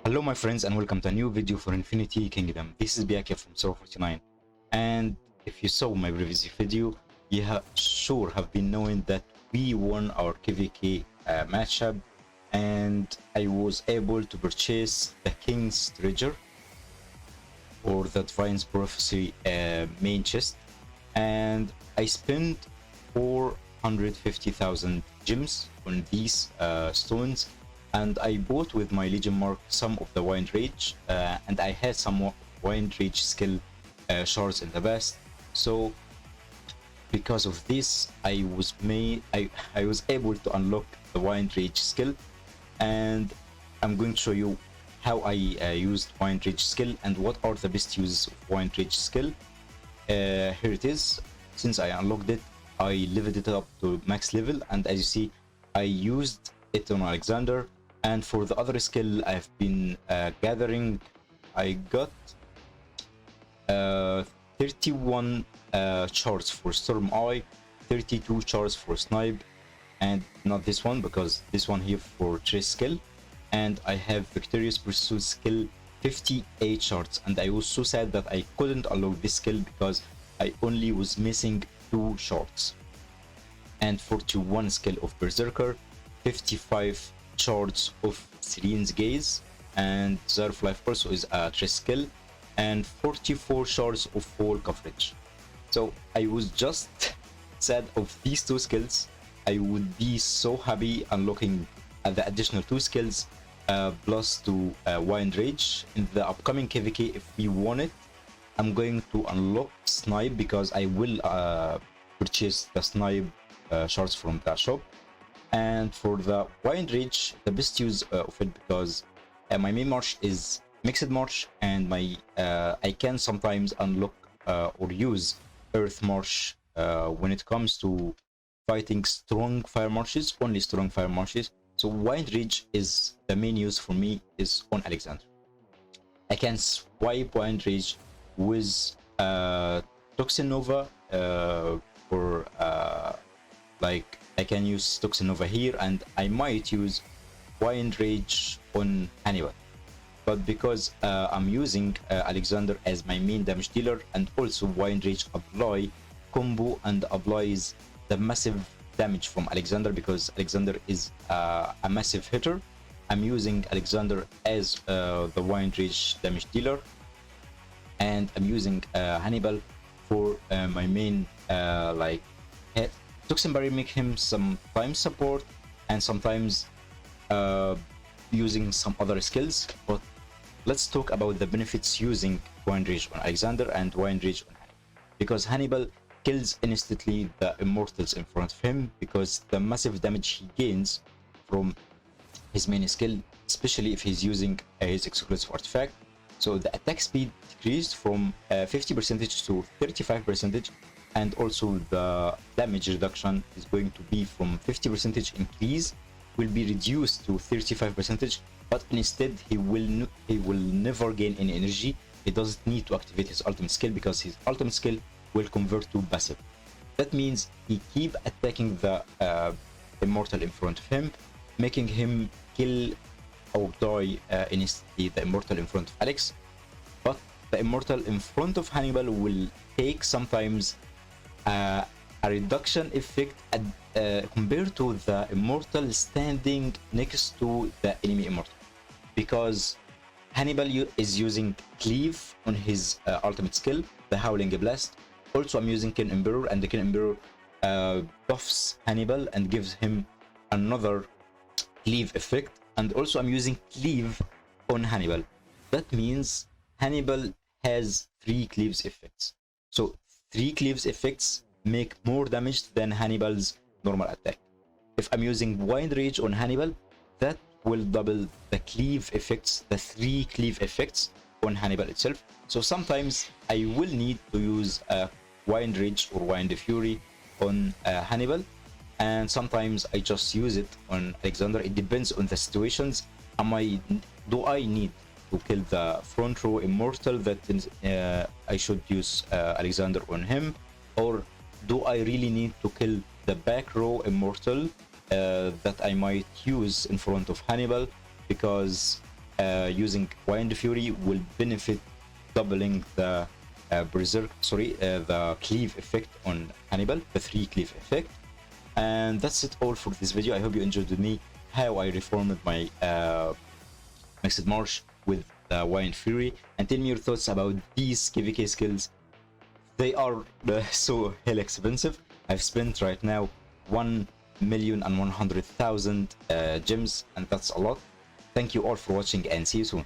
Hello my friends and welcome to a new video for Infinity Kingdom. This is Pyakia from Server 49, and if you saw my previous video, you sure have been knowing that we won our KvK matchup, and I was able to purchase the King's Treasure or the Divine's Prophecy main chest, and I spent 450,000 gems on these stones, and I bought with my Legion Mark some of the Wind Rage, and I had some Wind Rage skill shards in the past. So because of this, I was able to unlock the Wind Rage skill, and I'm going to show you how I used Wind Rage skill and what are the best uses of Wind Rage skill. Here it is. Since I unlocked it, I leveled it up to max level, and as you see, I used it on Alexander. And for the other skill I've been gathering, I got 31 charts for Storm Eye, 32 charts for Snipe, and not this one because this one here for Trace skill, and I have Victorious Pursuit skill 58 charts, and I was so sad that I couldn't unlock this skill because I only was missing 2 charts. And 41 skill of Berserker, 55 charts of Serene's Gaze, and Zero Life also is a Trace skill, and 44 shards of Fall Coverage. So I was just sad of these 2 skills. I would be so happy unlocking the additional 2 skills plus to Wind Rage. In the upcoming KvK, if we won it, I'm going to unlock Snipe because I will purchase the Snipe shards from that shop. And for the Wind Rage, the best use of it because my main march is Mixed March, and my I can sometimes unlock or use Earth March when it comes to fighting strong fire marches, only strong fire marches. So Wind Rage is the main use for me is on Alexander. I can swipe Wind Rage with Toxin Nova for like I can use Toxin Nova here, and I might use Wind Rage on Hannibal. But because I'm using Alexander as my main damage dealer, and also Wind Rage apply combo and applies the massive damage from Alexander because Alexander is a massive hitter, I'm using Alexander as the Wind Rage damage dealer, and I'm using Hannibal for my main like Toxin Barrier, make him sometimes support and sometimes using some other skills. But let's talk about the benefits using Wind Rage on Alexander and Wind Rage on Hannibal, because Hannibal kills instantly the immortals in front of him because the massive damage he gains from his main skill, especially if he's using his exclusive artifact. So the attack speed decreased from 50% to 35%, and also the damage reduction is going to be from 50% increase will be reduced to 35%, but instead he will never gain any energy. He doesn't need to activate his ultimate skill because his ultimate skill will convert to passive. That means he keep attacking the immortal in front of him, making him kill or die instantly the immortal in front of Alex. But the immortal in front of Hannibal will take sometimes a reduction effect compared to the immortal standing next to the enemy immortal, because Hannibal is using Cleave on his ultimate skill, the Howling Blast. Also, I'm using Ken Emperor, and the Ken Emperor buffs Hannibal and gives him another Cleave effect. And also, I'm using Cleave on Hannibal. That means Hannibal has 3 Cleaves effects. So 3 Cleaves effects make more damage than Hannibal's normal attack. If I'm using Wind Rage on Hannibal, that will double the Cleave effects, the 3 Cleave effects on Hannibal itself. So sometimes I will need to use Wind Rage or Wind Fury on Hannibal, and sometimes I just use it on Alexander. It depends on the situations. Do I need to kill the front row immortal that I should use Alexander on him, or do I really need to kill the back row immortal that I might use in front of Hannibal, because using Wind Fury will benefit doubling the the cleave effect on Hannibal, the 3 cleave effect. And that's it all for this video. I hope you enjoyed with me how I reformed my Mixed March with the Wind Fury, and tell me your thoughts about these KvK skills. They are so hell expensive. I've spent right now 1,100,000 gems, and that's a lot. Thank you all for watching, and see you soon.